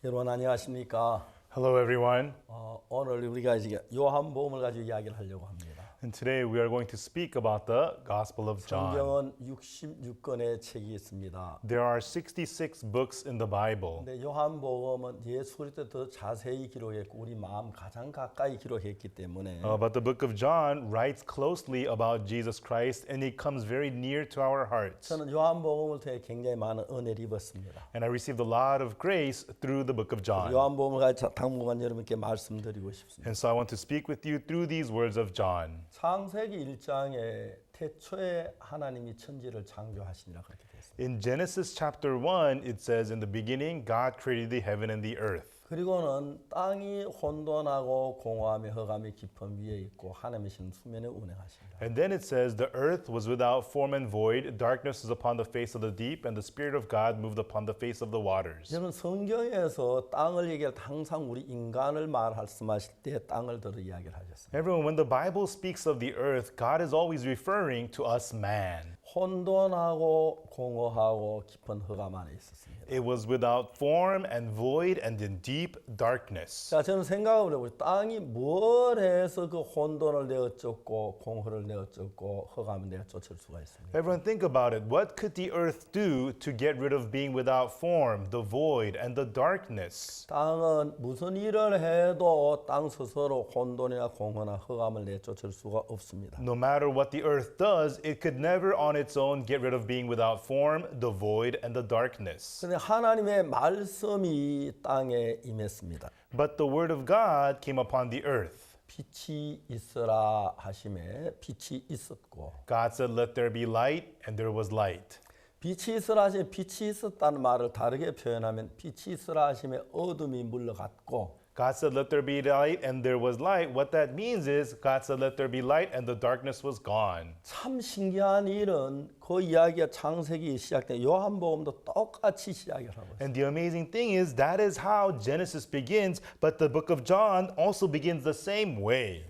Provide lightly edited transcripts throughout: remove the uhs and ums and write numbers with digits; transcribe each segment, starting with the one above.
여러분 안녕하십니까? Hello, everyone. 오늘 우리가 이제 요한복음을 가지고 이야기를 하려고 합니다. And today we are going to speak about the Gospel of John. 성경은 66권의 책이 있습니다. There are 66 books in the Bible. 근데 요한복음은 예수 그리스도 더 자세히 기록했고 우리 마음 가장 가까이 기록했기 때문에 But the book of John writes closely about Jesus Christ and it comes very near to our hearts. 저는 요한복음을 통해 굉장히 많은 은혜를 입었습니다. And I received a lot of grace through the book of John. 요한복음을 가지고 당분간 여러분께 말씀드리고 싶습니다. And so I want to speak with you through these words of John. 창세기 1장에 태초에 하나님이 천지를 창조하시니라 그렇게 되어 있습니다. In Genesis chapter 1, it says, in the beginning, God created the heaven and the earth. 그리고는 땅이 혼돈하고 공허함이 흑암이 깊음 위에 있고 하나님이신 수면에 운행하신다. And then it says, the earth was without form and void, darkness was upon the face of the deep, and the Spirit of God moved upon the face of the waters. 여러분 성경에서 땅을 얘기할 때 항상 우리 인간을 말씀하실 때 땅을 들어 이야기를 하셨습니다. Everyone, when the Bible speaks of the earth, God is always referring to us man. 혼돈하고 공허하고 깊은 흑암 안에 있었습니다. It was without form and void and in deep darkness. 자, 저는 생각을 해보죠. 땅이 뭘 해서 그 혼돈을 내어쫓고 공허를 내어쫓고 흑암을 내어쫓을 수가 있습니다. Everyone think about it. What could the earth do to get rid of being without form, the void, and the darkness? 땅은 무슨 일을 해도 땅 스스로 혼돈이나 공허나 흑암을 내쫓을 수가 없습니다. No matter what the earth does, it could never on its own get rid of being without form, the void, and the darkness. 그런데 하나님의 말씀이 땅에 임했습니다. But the word of God came upon the earth. 빛이 있으라 하심에 빛이 있었고 God said, let there be light, and there was light. 빛이 있으라 하심에 빛이 있었다는 말을 다르게 표현하면 빛이 있으라 하심에 어둠이 물러갔고 God said, let there be light, and there was light. What that means is, God said, let there be light, and the darkness was gone. 참 신기한 일은 그 이야기가 창세기 시작된 요한복음도 똑같이 시작을 하고 있어요. And the amazing thing is, that is how Genesis begins, but the book of John also begins the same way.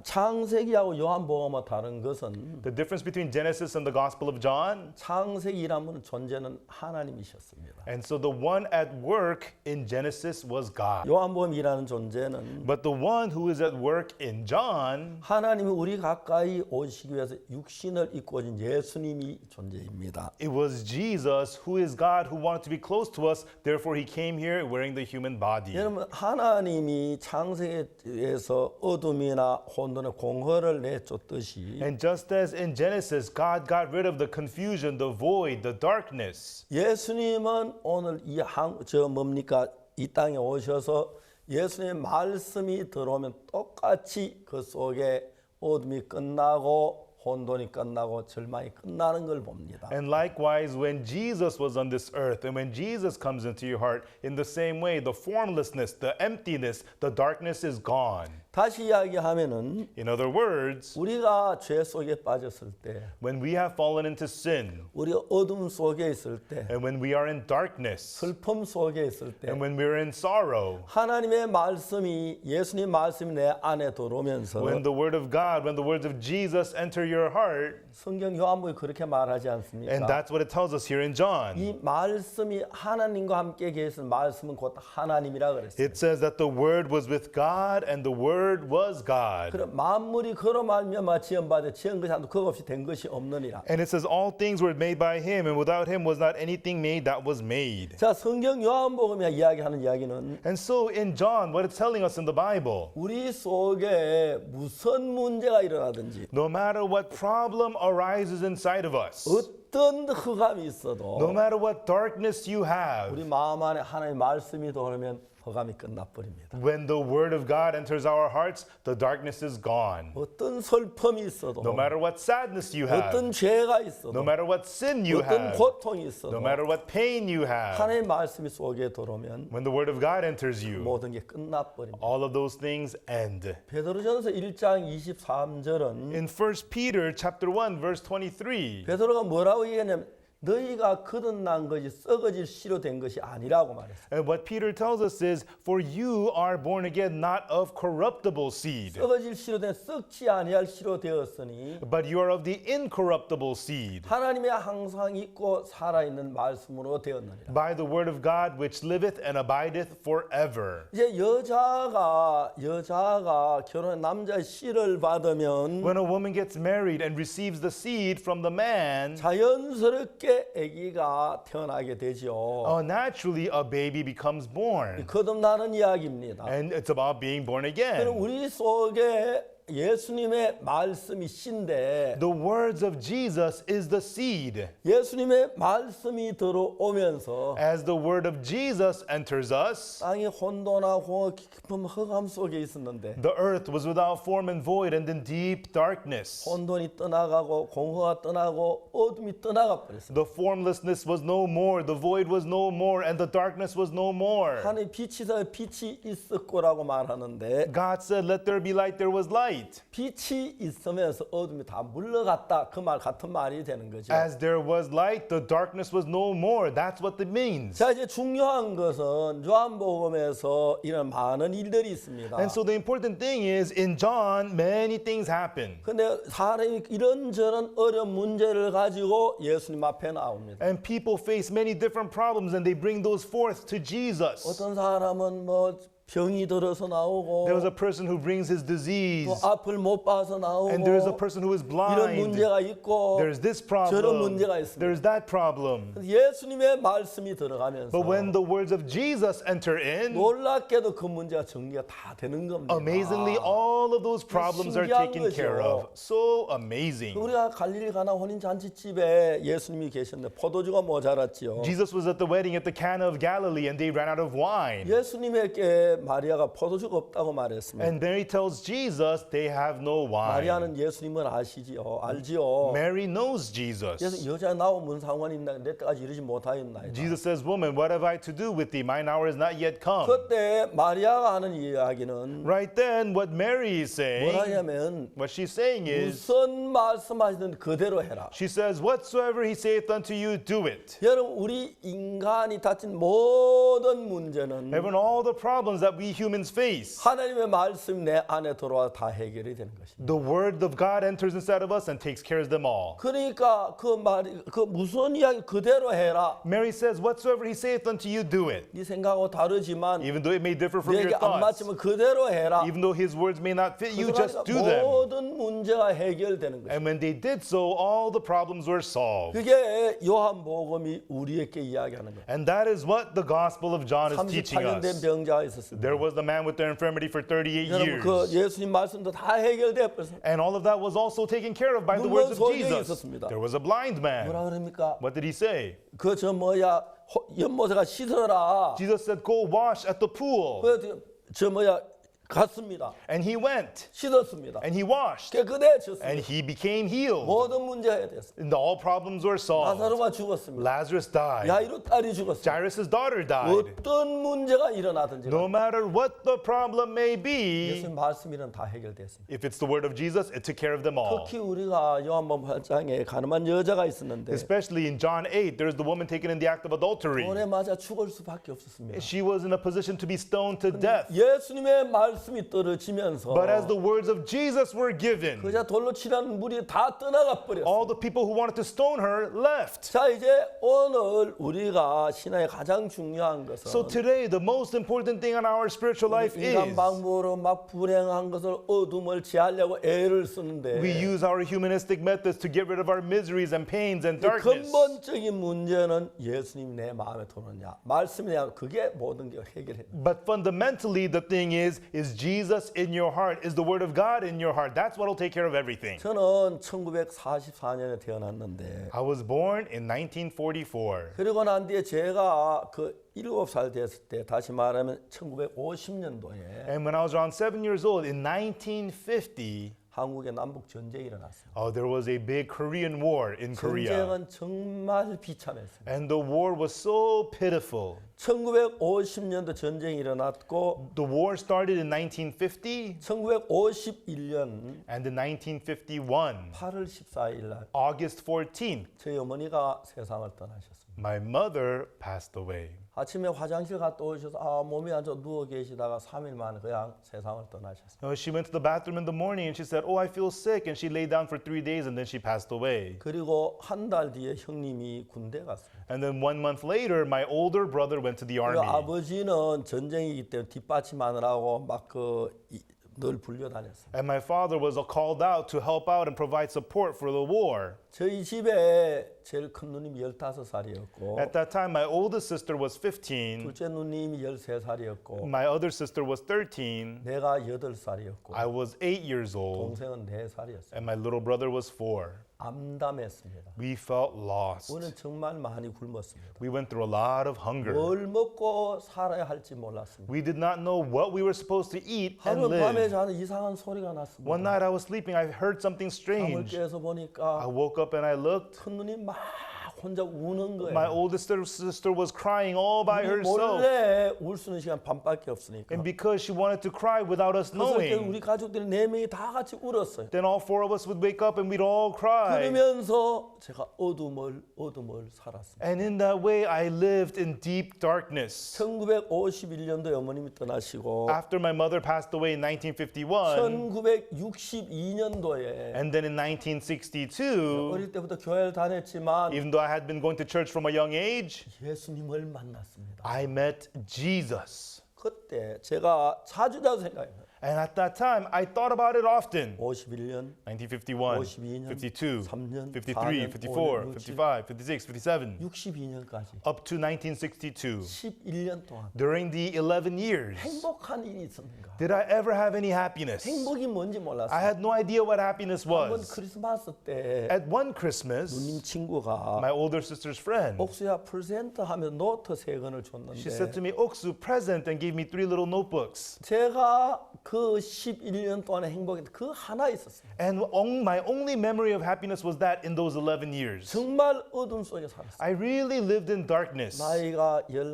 창세기하고 요한복음과 다른 것은 The difference between Genesis and the Gospel of John, 창세기라는 존재는 하나님이셨습니다. and so the one at work in Genesis was God. 요한복음이라는 존재는 But the one who is at work in John, 하나님이 우리 가까이 오시기 위해서 육신을 입고 오신 예수님이 존재입니다. it was Jesus who is God who wanted to be close to us, therefore he came here wearing the human body. 여러분 하나님이 창세기에서 어둠이나 혼돈의 공허를 내쫓듯이 And just as in Genesis, God got rid of the confusion, the void, the darkness, 예수님은 오늘 이 땅에 오셔서 예수님의 말씀이 들어오면 똑같이 그 속에 어둠이 끝나고 혼돈이 끝나고 절망이 끝나는 걸 봅니다. and likewise when Jesus was on this earth and when Jesus comes into your heart, in the same way, the formlessness, the emptiness, the darkness is gone. 다시 이야기하면은 In other words, 우리가 죄 속에 빠졌을 때, when we have fallen into sin, 우리가 어둠 속에 있을 때, and when we are in darkness, 슬픔 속에 있을 때, and when we're in sorrow, 하나님의 말씀이 예수님 말씀이 내 안에 들어오면서 when the word of God, when the words of Jesus enter your heart, 성경 요한복음이 그렇게 말하지 and 않습니까? that's what it tells us here in John. 이 말씀이 하나님과 함께 계신 말씀은 곧 하나님이라 그랬어요. It says that the word was with God and the word was God. 그럼 만물이 그로 말미암아 지음받아 지은 것이 아니고 그것 없이 된 것이 없느니라. And it says all things were made by him and without him was not anything made that was made. 자, 성경 요한복음이 이야기하는 이야기는 And so in John, what it's telling us in the Bible, 우리 속에 무슨 문제가 일어나든지 no matter what problem arises inside of us, 어떤 흑암이 있어도 no matter what darkness you have, 우리 마음 안에 하나님의 말씀이 들어오면 흑암이 끝나버립니다. when the word of God enters our hearts, the darkness is gone. 어떤 슬픔이 있어도 No matter what sadness you have, 어떤 죄가 있어도 no matter what sin you 어떤 have, 고통이 있어도 no matter what pain you have, 하나님의 말씀이 속에 들어오면 when the word of God enters you, 모든 게 끝나버립니다. all of those things end. 베드로전서 1장 23절은 In 1 Peter chapter 1 verse 23, 베드로가 뭐라고 얘기하냐면 너희가 거듭난 것이 썩어질 씨로 된 것이 아니라고 말했어요. And what Peter tells us is, for you are born again not of corruptible seed, 썩어질 씨로 된 썩지 아니할 씨로 되었으니 but you are of the incorruptible seed, 하나님의 항상 있고 살아있는 말씀으로 되었느니라. by the word of God which liveth and abideth forever. 이제 여자가 결혼 남자의 씨를 받으면 When a woman gets married and receives the seed from the man, 자연스럽게 아기가 태어나게 되죠. naturally a baby becomes born. 거듭나는 이야기입니다. And it's about being born again. 그럼 우리 속에 예수님의 말씀이 씨인데 The words of Jesus is the seed. 예수님의 말씀이 들어오면서 As the word of Jesus enters us, 땅이 혼돈하고 깊은 흑암 속에 있었는데 the earth was without form and void and in deep darkness. 혼돈이 떠나가고 공허가 떠나고 어둠이 떠나가 버렸어요. The formlessness was no more, the void was no more, and the darkness was no more. 하나님 빛이 있었고라고 말하는데 God said, let there be light, there was light. 빛이 있으면서 어둠이 다 물러갔다 그 말 같은 말이 되는 거죠. As there was light, the darkness was no more. That's what it means. 자 이제 중요한 것은 요한복음에서 이런 많은 일들이 있습니다. And so the important thing is, in John, many things happen. 근데 사람이 이런저런 어려운 문제를 가지고 예수님 앞에 나옵니다. And people face many different problems and they bring those forth to Jesus. 어떤 사람은 뭐 병이 들어서 나오고 There was a person who brings his disease, 또 앞을 못 봐서 나오고 and there is a person who is 이런 blind. 문제가 있고 There's this 저런 problem, 문제가 있습니다. there's that problem. 예수님의 말씀이 들어가면서 But when the words of Jesus enter in, 놀랍게도 그 문제가 정리가 다 되는 겁니다. amazingly, all of those problems are 신기한 taken care 거죠. of. So amazing. 우리가 갈릴리 가나 혼인 잔치집에 예수님이 계셨는데 포도주가 모자랐지요. Jesus was at the wedding at the Cana of Galilee and they ran out of wine. 예수님에게 마리아가 포도주가 없다고 말했습니다. And Mary tells Jesus they have no wine. 마리아는 예수님을 알지요. Mary knows Jesus. 그래서 여자 나와 뭔 상관이 있나 내 때까지 이르지 못하였나이다. Jesus says, woman, what have I to do with thee? Mine hour is not yet come. 그때 마리아가 하는 이야기는 Right then, what Mary is saying, 뭐라냐면 what she's saying is, 무슨 말씀하시든 그대로 해라. she says, whatsoever he saith unto you, do it. 여러분 우리 인간이 다친 모든 문제는 Even all the problems that we humans face, 하나님의 말씀 내 안에 들어와 다 해결이 되는 것입니다. the word of God enters inside of us and takes care of them all. 그러니까 그 무슨 이야기 그대로 해라. Mary says, whatsoever he saith unto you, do it. 네 생각하고 다르지만 Even though it may differ from your 내게 안 thoughts, 맞으면 그대로 해라. even though his words may not fit you, just 그러니까 do them. 모든 문제가 해결되는 것입니다. And when they did so, all the problems were solved. 그게 요한복음이 우리에게 이야기하는 거예요. And that is what the Gospel of John is teaching 38년 된 us. 병자가 있었습니다. There was the man with the infirmity for 38 여러분 그 years. 예수님 말씀도 다 해결돼 버렸어요. And all of that was also taken care of by the 눈먼 words of 소경이 Jesus. 있었습니다. There was a blind man. 뭐라 그럽니까? What did he say? 그 저 뭐야 연못에가 씻어라. Jesus said, go wash at the pool. 저 뭐야 갔습니다. And he went. 씻었습니다. And he washed. 깨끗해졌습니다. And he became healed. 모든 문제가 해결됐어요. And all problems were solved. 나사로가 죽었습니다. Lazarus died. 야이로 딸이 죽었습니다. Jairus' daughter died. 어떤 문제가 일어나든지 No matter what the problem may be, 예수님 말씀이란 다 해결됐습니다. if it's the word of Jesus, it took care of them all. 특히 우리가 요한복음 8장에 가늠한 여자가 있었는데 Especially in John 8, there's the woman taken in the act of adultery. 돌에 맞아 죽을 수밖에 없었습니다. She was in a position to be stoned to death. 예수님의 말씀이 떨어지면서 But as the words of Jesus were given, 그자 돌로 치라는 물이 다 떠나가 버렸어요. all the people who wanted to stone her left. 자 이제 오늘 우리가 신앙의 가장 중요한 것은 So today, the most important thing in our spiritual life 인간 is 방법으로 막 불행한 것을 어둠을 제하려고 애를 쓰는데 we use our humanistic methods to get rid of our miseries and pains and darkness. 근본적인 문제는 예수님 내 마음에 들어오느냐 말씀이 내 그게 모든 게 해결해. But fundamentally, the thing is Jesus in your heart? Is the word of God in your heart? That's what will take care of everything. 저는 1944년에 태어났는데 I was born in 1944. 그리고 난 뒤에 제가 그 7살 됐을 때 다시 말하면 1950년도에 And when I was around 7 years old, in 1950, 한국에 남북 전쟁이 일어났습니다. There was a big Korean War in Korea. 전쟁은 정말 비참했습니다. And the war was so pitiful. 1950년도 전쟁이 일어났고 The war started in 1950, 1951년 and in 1951, 8월 14일 날 August 14th, 저희 어머니가 세상을 떠나셨습니다. my mother passed away. 아침에 화장실 갔다 오셔서 몸이 안 좋아 누워 계시다가 3일 만에 그냥 세상을 떠나셨습니다. She went to the bathroom in the morning and she said, "Oh, I feel sick." And she lay down for 3 days and then she passed away. 그리고 한 달 뒤에 형님이 군대 갔습니다. And then 1 month later, my older brother went to the 그리고 army. 아버지는 전쟁이기 때문에 뒷받침하느라고 막 늘 불려다녔습니다. And my father was called out to help out and provide support for the war. 저희 집에 제일 큰 누님이 15살이었고 At that time, my oldest sister was 15. 둘째 누님이 13살이었고 My other sister was 13. 내가 8살이었고 I was 8 years old. 동생은 4살이었어요. And my little brother was 4. 암담했습니다. We felt lost. 우리는 정말 많이 굶었습니다. We went through a lot of hunger. 뭘 먹고 살아야 할지 몰랐습니다. We did not know what we were supposed to eat and 하루 밤에 live. 자는 이상한 소리가 났습니다. One night I was sleeping, I heard something 잠을 strange. 깨서 I 보니까 woke up and I looked. 큰 누님 막 혼자 우는 거예요. My oldest sister was crying all by herself. 몰래 울 수 있는 시간 반밖에 없으니까. And because she wanted to cry without us 그래서 knowing, 우리 가족들이 4명이 다 같이 울었어요. then all 4 of us would wake up and we'd all cry. 그러면서 제가 어둠을 살았습니다. And in that way, I lived in deep darkness. 1951년도에 어머님이 떠나시고 After my mother passed away in 1951, 1962년도에 and then in 1962, 어릴 때부터 교회를 다녔지만 even though I had been going to church from a young age, 예수님을 만났습니다. I met Jesus. 그때 제가 자주 생각해요. And at that time, I thought about it often. 51년, 1951, 52년, 52, 3년, 53, 4년, 54, 5년, 55, 56, 57, 62년까지 up to 1962. 11년 동안 During the 11 years, 행복한 일이 있었는가? did I ever have any happiness? 행복이 뭔지 I 몰랐어요. had no idea what happiness 한번 was. 크리스마스 때 At one Christmas, 누님 친구가 my older sister's friend, 옥수야 프레젠트 하면서 노트 3권을 she said to 줬는데 me, "Oksu, present," and gave me 3 little notebooks. 제가 그 11년 동안의 행복이 그 하나 있었어요. And my only memory of happiness was that in those 11 years. 정말 어둠 속에 살았어요. I really lived in darkness. 나이가 11,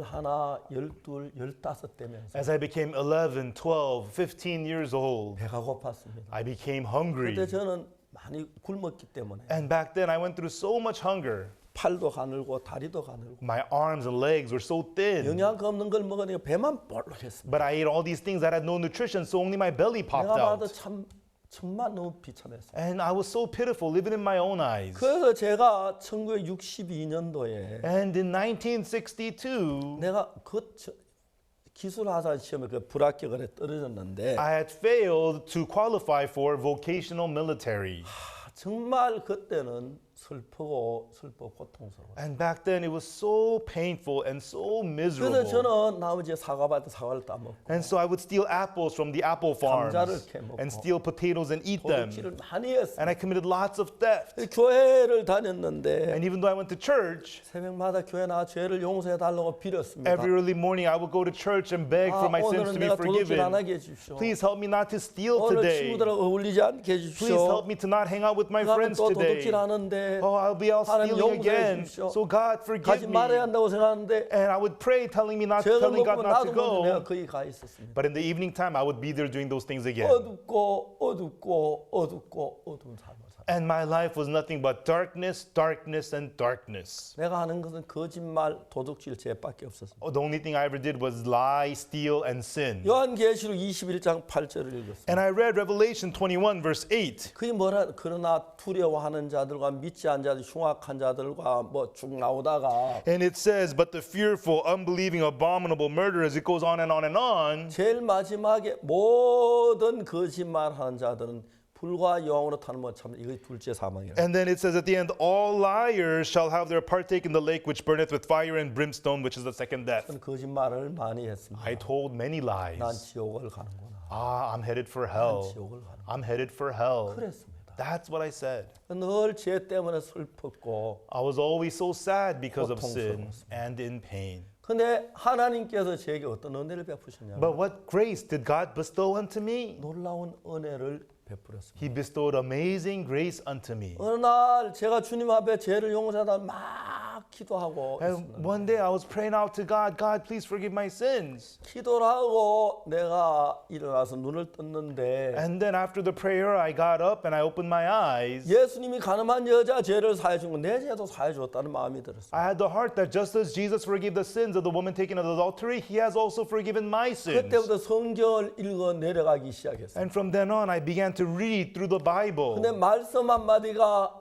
12, 15 되면서 As I became 11, 12, 15 years old, 배가 고팠습니다. I became hungry. 그때 저는 많이 굶었기 때문에 And back then, I went through so much hunger. 팔도 가늘고 다리도 가늘고 My arms and legs were so thin. 영양가 없는 걸 먹으니까 배만 볼록했습니다. But I ate all these things that had no nutrition, so only my belly popped 내가 봐도 out. 참 정말 너무 비참했어요. And I was so pitiful, even in my own eyes. 그래서 제가 1962년도에 And in 1962, 내가 기술하사 시험에 그 불합격을 해 떨어졌는데 I had failed to qualify for vocational military. 정말 그때는 슬프고 고통스러워요. And back then, it was so painful and so 그래서 miserable. 저는 나머지 사과밭에 사과를 따먹고 And so I would steal apples from the apple farms 감자를 캐먹고 and steal potatoes and eat them. 도둑질을 많이 했어요. And I committed lots of theft. 교회를 다녔는데 And even though I went to church, 새벽마다 교회 나와 죄를 용서해 달라고 빌었습니다. every early morning I would go to church and beg for my sins 오늘은 to be 내가 도둑질 안 forgiven. 하게 해주십시오. Please help me not to steal 오늘 today. 친구들하고 어울리지 않게 Please 해주십시오. help me to not hang out with my 그러면 friends 또 today. 도둑질 하는데 Oh, I'll be out 하나님 stealing 용서해 again. 주십시오. So God, 가지 forgive me. 말아야 한다고 생각하는데 And I would pray, telling 저녁 God 먹고 not 나도 to 모르게 내가 go. 거기 가 있었습니다. But in the evening time, I would be there doing those things again. 어둡고 어두운 삶을 살아. And my life was nothing but darkness, darkness, and darkness. 내가 하는 것은 거짓말, 도둑질, 죄밖에 없었습니다. The only thing I ever did was lie, steal, and sin. 요한계시록 21장 8절을 읽었습니다. And I read Revelation 21, verse 8. 그게 뭐라 그러나 두려워하는 자들과 믿지 않은 자들, 흉악한 자들과 뭐 쭉 나오다가 And it says, but the fearful, unbelieving, abominable murderers, it goes on and on and on. 제일 마지막에 모든 거짓말하는 자들은 불과 여왕으로 타는 못 참 이거 둘째 사망이라. And then it says at the end, all liars shall have their partake in the lake which burneth with fire and brimstone, which is the second death. 저는 거짓말을 많이 했습니다. I told many 난 lies. 지옥을 가는구나. I'm headed for 난 hell. 지옥을 가는. I'm headed for hell. 그랬습니다. That's what I said. 늘 죄 때문에 슬펐고. I was always so sad because of sin 고통스러웠습니다. and in pain. 근데 하나님께서 제게 어떤 은혜를 베푸셨냐? But what grace did God bestow unto me? 놀라운 은혜를 베풀었습니다. He bestowed amazing grace unto me. 어느 날 제가 주님 앞에 죄를 용서하다 막 기도하고 And 있었는데 one day I was praying out to God, God, please forgive my sins. 기도를 하고 내가 일어나서 눈을 떴는데 And then after the prayer, I got up and I opened my eyes. 예수님이 가늠한 여자 죄를 사해 준 건 내 죄도 사해 줬다는 마음이 들었어요. I had the heart that just as Jesus forgave the sins of the woman taken in adultery, he has also forgiven my sins. 그때부터 성경을 읽어 내려가기 시작했어요. And from then on, I began to read through the Bible. 근데 말씀 한마디가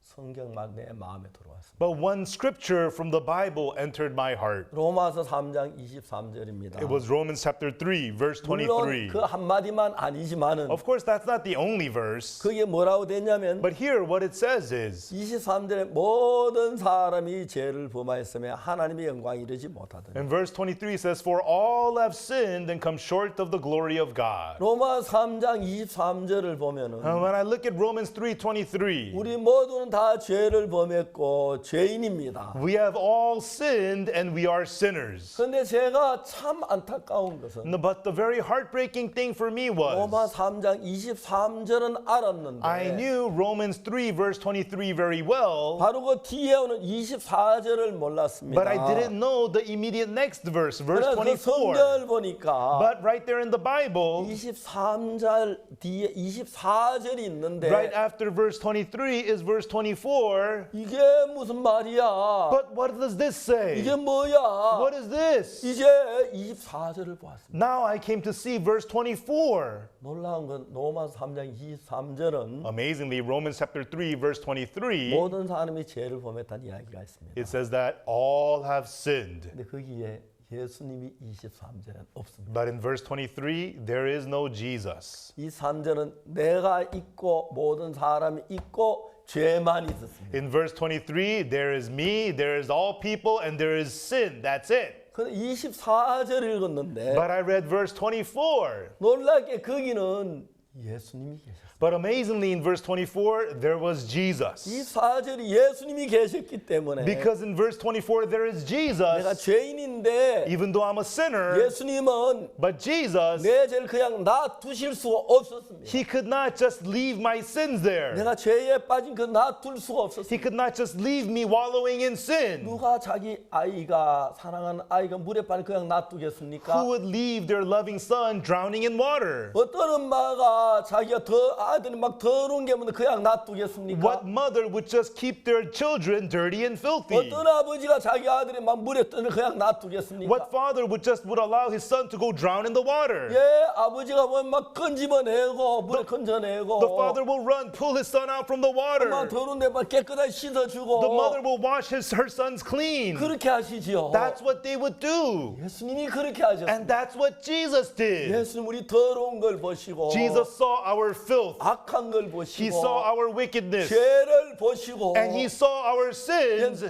성경만 내 마음에 들어왔습니다. But one scripture from the Bible entered my heart. 로마서 3장 23절입니다. It was Romans chapter 3, verse 물론 23. 그 한마디만 아니지만은 Of course, that's not the only verse. 그게 뭐라고 됐냐면 But here, what it says is, 23절에 모든 사람이 죄를 범하였으며 하나님의 영광에 이르지 못하더니 in verse 23 it says, For all have sinned and come short of the glory of God. 로마 3장 23절을 보면은 And when I look at Romans 3:23, 우리 모두는 다 죄를 범했고 죄인입니다. we have all sinned and we are sinners. 그런데 제가 참 안타까운 것은 But the very heartbreaking thing for me 로마 was, 3장 23절은 알았는데 I knew Romans 3, verse 23 very well, 바로 그 뒤에 오는 24절을 몰랐습니다. but I didn't know the immediate next verse, verse 그래서 그 24. 성경을 보니까 But right there in the Bible, 23절 뒤에 24절이 있는데 right after verse 23 is verse 24. 이게 무슨 말이야? But what does this say? 이게 뭐야? What is this? 이제 24절을 보았습니다. Now I came to see verse 24. 놀라운 건 로마서 3장 23절은 Amazingly, Romans chapter 3, verse 23, 모든 사람이 죄를 범했다는 이야기가 있습니다. it says that all have sinned. 근데 거기에 예수님이 23절엔 없습니다. But in verse 23, there is no Jesus. 이 3절은 내가 있고 모든 사람이 있고 죄만 있었습니다. In verse 23, there is me, there is all people, and there is sin. That's it. 근데 24절 읽었는데 But I read verse 24. 놀랍게 거기는 예수님이 계셨어요. But amazingly, in verse 24, there was 이 Jesus. 4절이 예수님이 계셨기 때문에 Because in verse 24, there is 내가 Jesus, 죄인인데 even though I'm a sinner, 예수님은 but Jesus, 내 죄를 그냥 놔두실 수가 없었습니다. he could not just leave my sins there. 내가 죄에 빠진 그 놔둘 수가 He 없었습니다. could not just leave me wallowing in sin. 누가 자기 아이가 사랑하는 아이가 물에 빠진 그냥 놔두겠습니까? Who would leave their loving son drowning in water? 어떤 엄마가 자기가 아들이 막 더러운 게 없는데 그냥 놔두겠습니까? What mother would just keep their children dirty and filthy? 어떤 아버지가 자기 아들이 막 물에 뜨는 그냥 놔두겠습니까? What father would allow his son to go drown in the water? 예, 아버지가 보면 막 건집어내고 물에 건져내고 The father will run, pull his son out from the 막 water. 더러운데 막 깨끗하게 씻어주고 The mother will wash her sons clean. 그렇게 하시지요. That's what they would do. 예수님이 그렇게 하셨어요. And that's what Jesus did. 예수님 우리 더러운 걸 보시고 Jesus saw our filth. 악한 걸 He 보시고 saw our wickedness. 죄를 보시고 And he saw our sins.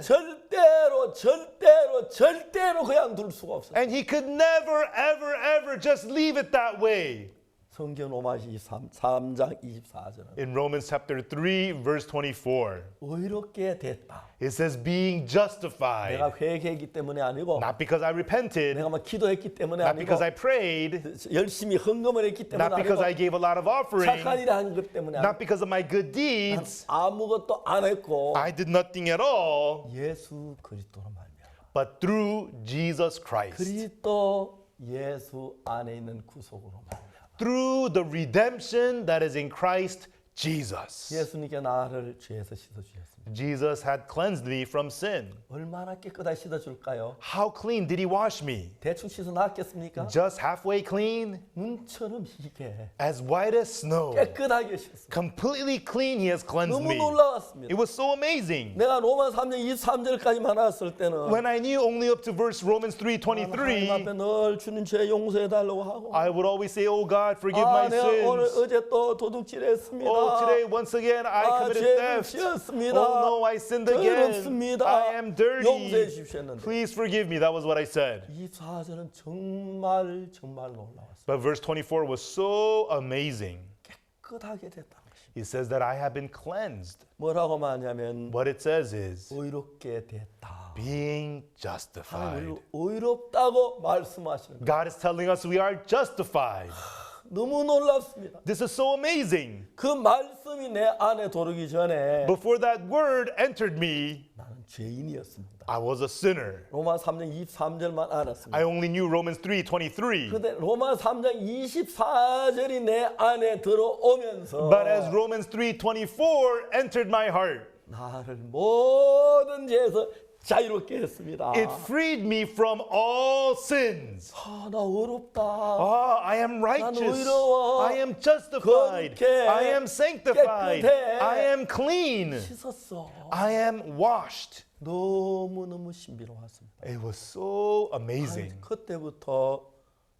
절대로 그냥 둘 수가 없어요. And he could never, ever, ever just leave it that way. 성경 로마서 3장 24절은 In Romans chapter 3, verse 24, 의롭게 됐다. it says, being justified. 내가 회개했기 때문에 아니고 Not because I repented, 내가 막 기도했기 때문에 not 아니고 because I prayed, 열심히 헌금을 했기 때문에 not because I 아니고 gave a lot of offering, 착한 일을 한 것 때문에 not 아니고 because of my good deeds. 아무것도 안 했고 I did nothing at all, 예수 그리스도로 말미암아 but through Jesus Christ. 그리스도 예수 안에 있는 구속으로 말미암아 Through the redemption that is in Christ Jesus. 예수님께 나를 죄에서 씻어 주셨습니다. Jesus had cleansed me from sin. 얼마나 깨끗하게 씻어 줄까요? How clean did he wash me? 대충 씻어 놨겠습니까? Just halfway clean? 눈처럼 희게 As white as snow. 깨끗하게 씻었습니다. Completely clean he has cleansed 너무 me. 놀라웠습니다. It was so amazing. 내가 로마 3장 23절까지만 알았을 때는 When I knew only up to verse Romans 하나님 3:23, 앞에 늘 주님 죄 용서해 달라고 하고 I would always say, "Oh God, forgive my 내가 오늘 sins." 어제 또 도둑질했습니다. Oh, today once again I committed 죄를 theft. 지었습니다. Oh no, I sinned again. 더럽습니다. I am dirty. 용서해 주십시오 했는데 Please forgive me. That was what I said. 24절은 정말 놀라웠어요. But verse 24 was so amazing. 깨끗하게 됐다는 것입니다. It says that I have been cleansed. 뭐라고 말하냐면 What it says is 의롭게 됐다. being 하나님 justified. 의롭다고 말씀하시는 거예요. God is telling us we are justified. 너무 놀랍습니다. This is so amazing. 그 말씀이 내 안에 들어오기 전에 Before that word entered me, 나는 죄인이었습니다. I was a sinner. 로마 3장 23절만 알았습니다. I only knew Romans 3:23. 그런데 로마 3장 24절이 내 안에 들어오면서 But as Romans 3:24 entered my heart, 나를 모든 죄에서 자유롭게 했습니다. it freed me from all sins. 나 어렵다. I am righteous. 의로워. I am justified. 거룩해. I am sanctified. 깨끗해. I am clean. 씻었어. I am washed. 너무너무 신비로웠습니다. It was so amazing. 그때부터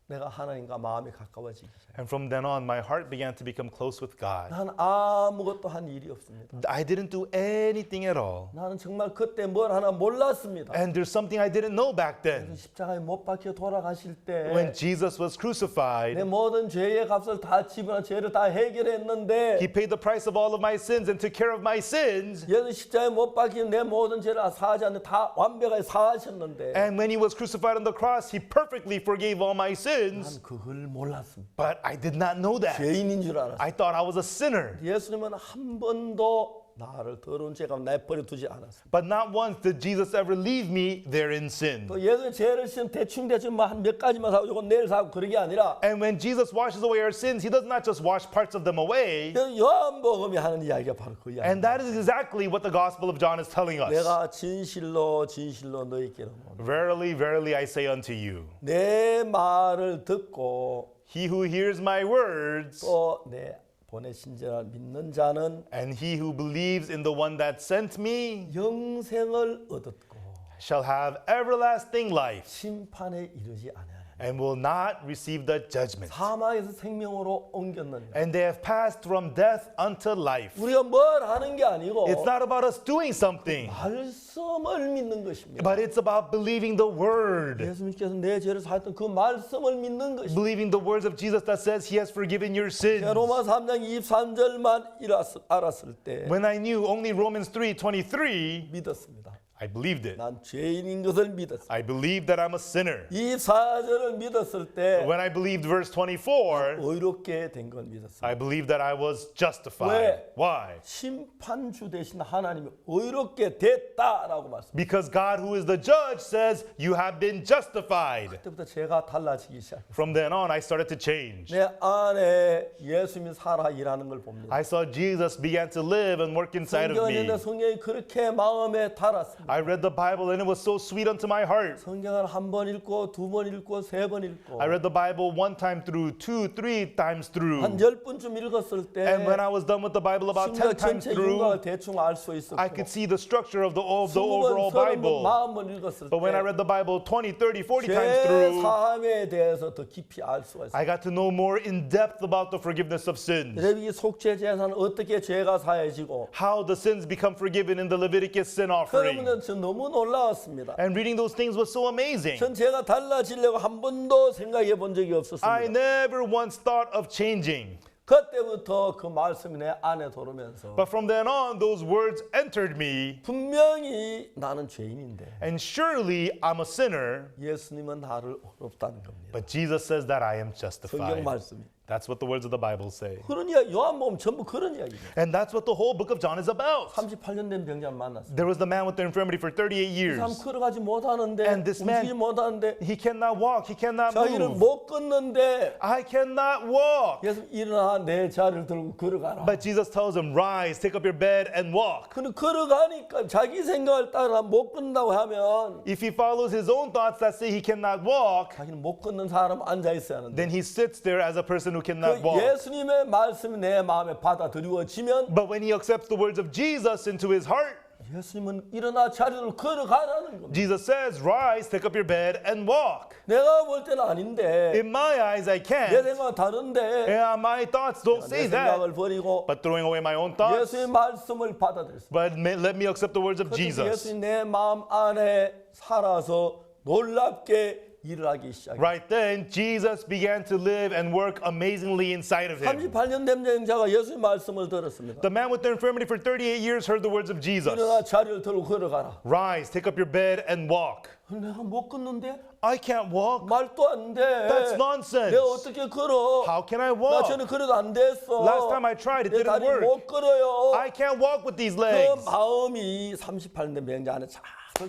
내가 하나님과 마음이 가까워지기 시작했어요. And from then on, my heart began to become close with God. 난 아무것도 한 일이 없습니다. I didn't do anything at all. 나는 정말 그때 뭘 하나 몰랐습니다. And there's something I didn't know back then. 십자가에 못 박혀 돌아가실 When 때 Jesus was 내 crucified, 모든 죄의 값을 다 지불한 죄를 다 해결했는데 He paid the price of all of my sins and took care of my sins. 예수 십자가에 못 박힌 내 모든 죄를 사하지 않는 다 완벽하게 사하셨는데 And when He was crucified on the cross, He perfectly forgave all my sins. 난 그걸 몰랐습니다. But I did not know that. 죄인인 줄 알았어요. I thought I was a sinner. 예수님은 한 번도 나를 더러운 죄가 내버려 두지 않았습니다. But not once did Jesus ever leave me there in sin. 또 예수님 죄를 씻으면 대충 한 몇 가지만 사고 이건 내일 사고 그런 게 아니라 And when Jesus washes away our sins, He does not just wash parts of them away. 요한복음이 하는 이야기가 바로 그 이야기. And that is exactly what the Gospel of John is telling us. 내가 진실로 너희께로 Verily, verily, I say unto you, 내 말을 듣고 he who hears my words 또 내 보내신 자를 믿는 자는 and he who believes in the one that sent me 영생을 얻었고 shall have everlasting life 심판에 이르지 아니하리라. and will not receive the judgment. 사망에서 생명으로 옮겼느니라. And they have passed from death unto life. 우리가 뭘 하는 게 아니고 It's not about us doing something, 말씀을 믿는 것입니다. but it's about believing the word. 예수님께서 내 죄를 사했던 그 말씀을 믿는 것입니다. Believing the words of Jesus that says he has forgiven your sins. 로마 3장 23절만 알았을 때 When I knew only Romans 3:23, 믿었습니다. I believed it. 난 죄인인 것을 믿었습니다. I believed that I'm a sinner. 24절을 믿었을 때 When I believed verse 24, 의롭게 된 건 믿었습니다. I believed that I was justified. 왜? Why? 심판주 되신 하나님이 의롭게 됐다라고 말씀. Because God, who is the judge, says you have been justified. 그때부터 제가 달라지기 시작했어요. From then on, I started to change. 내 안에 예수님이 살아 일하는 걸 봅니다. I saw Jesus began to live and work inside of 성경을 me. 읽는데 성경이 그렇게 마음에 달았습니다. I read the Bible and it was so sweet unto my heart. 성경을 한 번 읽고 두 번 읽고 세 번 읽고 I read the Bible one time through, 2, 3 times through. 한 10분쯤 읽었을 때 And when I was done with the Bible about 심지어 10 times 전체 through, 윤곽을 대충 알 수 있었고 I could see the structure of the 20번, overall 30번, Bible. 40번 읽었을 But when I 때 read the Bible 20, 30, 40 times 죄 through, 사함에 대해서 더 깊이 알 수가 있어요. I got to know more in depth about the forgiveness of sins. 레위기 속죄 제사는 어떻게 죄가 사해지고 How the sins become forgiven in the Leviticus sin offering. 그러면 저 너무 놀라웠습니다. And reading those things was so amazing. 전 제가 달라지려고 한 번도 생각해 본 적이 I 없었습니다. never once thought of changing. 그때부터 그 말씀이 내 안에 들어오면서 But from then on, those words entered me. 분명히 나는 죄인인데 And surely I'm a sinner. 예수님은 나를 어렵다는 겁니다. But Jesus says that I am 성경 justified. 말씀이. That's what the words of the Bible say. 그런 이야기 요한복음 전부 그런 이야기입니다. And that's what the whole book of John is about. 38년 된 병자를 만났어요. There was the man with the infirmity for 38 이 사람 years. 걸어가지 못하는데 And this man- 움직이지 못하는데 He cannot walk. He cannot 자기를 move. 못 걷는데 I cannot walk. 예수 일어나 내 자리를 들고 걸어가라. But Jesus tells him, rise, take up your bed and walk. 근데 걸어가니까 자기 생각을 따라 못 걷는다고 하면 If he follows his own thoughts that say he cannot walk, 자기는 못 걷는 사람 앉아 있어야 하는데 then he sits there as a person who 그 cannot walk. 예수님의 말씀이 내 마음에 받아들여지면 But when he accepts the words of Jesus into his heart, 예수님은 일어나 자리를 걸어가라는 겁니다. Jesus says, rise, take up your bed and walk. 내가 볼 때는 아닌데 In my eyes, I 내 can't. 생각은 다른데 Yeah, my thoughts don't 내 say that. 생각을 버리고 But throwing away my own thoughts, 예수의 말씀을 받아들였습니다. but let me accept the words of 그때 Jesus. 예수님 내 마음 안에 살아서 놀랍게 일을 하기 시작했어요. Right then, Jesus began to live and work amazingly inside of him. 38년 된 여자가 예수의 말씀을 들었습니다. The man with the infirmity for 38 years heard the words of Jesus. 일어나 자리를 들고 걸어가라. Rise, take up your bed and walk. 내가 못 걷는데? I can't walk. 말도 안 돼. That's nonsense. 내가 어떻게 걸어? How can I 나 walk? 전에 걸어도 안 됐어. Last time I tried, it 내 didn't 다리 work. 못 걸어요. I can't walk with these 그 legs. 마음이 38년 된 병자 안에 잘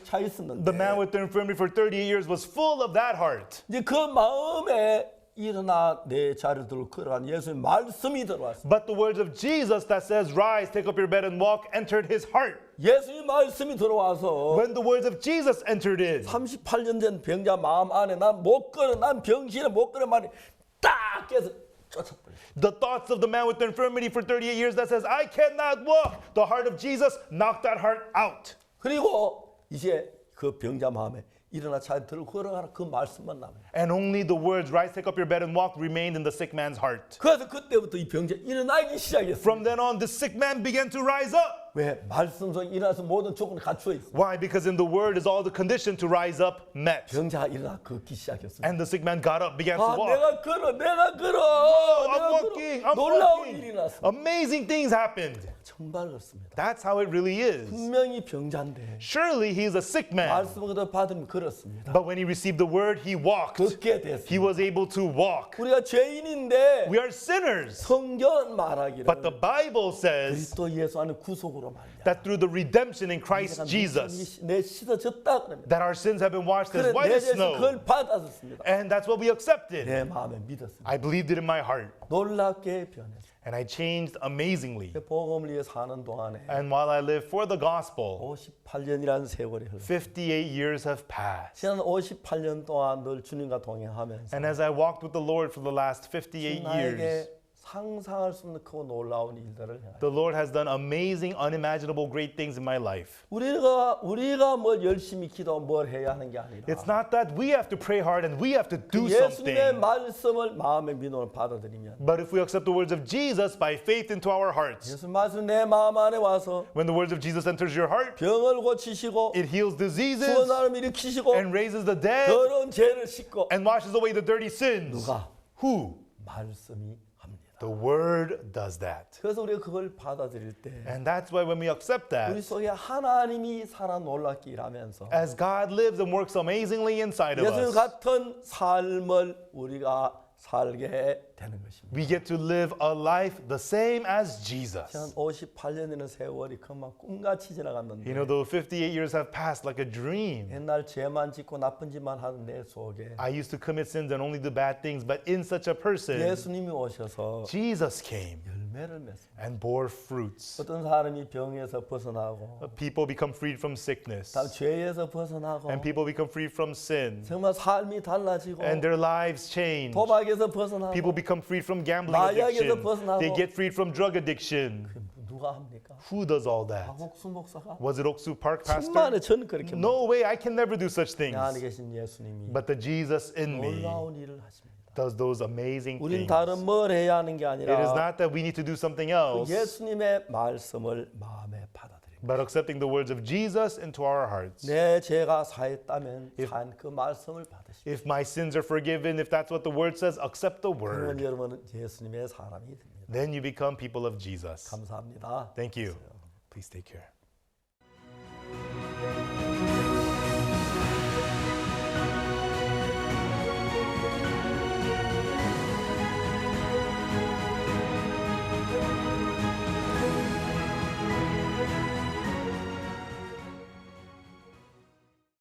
차 있었는데 The man with the infirmity for 38 years was full of that heart. 이제 그 마음에 일어나 내 자리를 들고 걸어간 예수의 말씀이 들어왔어요. But the words of Jesus that says, rise, take up your bed and walk, entered his heart. 예수의 말씀이 들어와서 When the words of Jesus entered in, 38년 된 병자 마음 안에 난 못 걸어, 난 병신에 못 걸어 말이 딱 깨서 쫓아버렸어요. the thoughts of the man with the infirmity for 38 years that says, I cannot walk, the heart of Jesus knocked that heart out. 그리고 이제 그 병자 마음에 일어나 자리 들고 걸어가라 그 말씀만 남아요. And only the words, rise, take up your bed and walk, remained in the sick man's heart. 그래서 그때부터 이 병자 일어나기 시작했어요. From then on, the sick man began to rise up. 왜? 말씀 속에 일어나서 모든 조건이 갖추어 있어요. Why? Because in the word is all the condition to rise up met. 병자가 일어나 걷기 시작했어요. And the sick man got up, began to 아, walk. 내가 걸어, 내가 걸어. I'm 내가 walking, 걸어. I'm 놀라운 일이 walking. 났어. Amazing things happened. 정말 그렇습니다. That's how it really is. 분명히 병자인데 Surely he's a sick man. 말씀을 받으면 걸었습니다. But when he received the word, he walked. 걷게 He 됐습니다. was able to walk. 우리가 죄인인데 We are sinners. 성경은 말하기를 But the Bible says 그리스도 예수 안에 구속으로 말이야. that through the redemption in Christ Jesus, 내 씻어졌다 그럽니다. that our sins have been washed 그래 as white 내 as 죄에서 snow. 그걸 받았습니다. And that's what we accepted. 내 마음에 믿었습니다. I believed it in my heart. 놀랍게 변했어요. And I changed amazingly. 복음을 위해 사는 동안에 And while I lived for the gospel, 58년이라는 세월이 흘렀어요. 58 years have passed. 지난 58년 동안 늘 주님과 동행하면서 And as I walked with the Lord for the last 58 years, 나에게 상상할 수 없는 크고 놀라운 일들을 행하셨어요. the Lord has done amazing, unimaginable, great things in my life. 우리가 뭘 열심히 기도 뭘 해야 하는 게 아니라 It's not that we have to pray hard and we have to do 예수님의 something. 말씀을 마음의 민원을 받아들이면 But if we accept the words of Jesus by faith into our hearts, 예수 말씀 내 마음 안에 와서 when the words of Jesus enters your heart, 병을 고치시고 it heals diseases 구원하름 일으키시고 and raises the dead 더러운 죄를 씻고 and washes away the dirty sins. 누가? Who? 말씀이 합니다. The word does that. 그래서 우리가 그걸 받아들일 때 And that's why when we accept 우리 that, 속에 하나님이 살아 놀랍게 일하면서 as God lives and works amazingly inside of 예수 us, 같은 삶을 우리가 살게 되는 것입니다. we get to live a life the same as Jesus. 한 58년이라는 세월이 금방 꿈같이 지나갔는데 You know, though 58 years have passed like a dream, 옛날 죄만 짓고 나쁜 짓만 하는 내 속에 I used to commit sins and only do bad things, but in such a person, 예수님이 오셔서 Jesus came 열매를 맺습니다. and bore fruits. 어떤 사람이 병에서 벗어나고 People become freed from sickness, 다음 죄에서 벗어나고 and people become freed from sin, 정말 삶이 달라지고 and their lives change. 도박에서 벗어나고 People become freed from gambling 마약에서 addiction. 벗어나고. They get freed from drug addiction. 누가 합니까? Who does all that? 박옥수 목사가 Was it Oksu Park 천만에 pastor? 저는 그렇게 No way, I can never do such 내 안에 things. 계신 예수님이 But the Jesus in me 놀라운 일을 하십니다. does those amazing 우린 things. 다른 뭘 해야 하는 게 It is 아니라 not that we need to do something else, 예수님의 말씀을 마음에 받아들입니다. but accepting the words of Jesus into our hearts. 내 죄가 사했다면 산 그 말씀을 받으시고 If my sins are forgiven, if that's what the word says, accept the 그러면 word. 여러분은 예수님의 사람이 됩니다. Then you become people of Jesus. 감사합니다. Thank you. Please take care.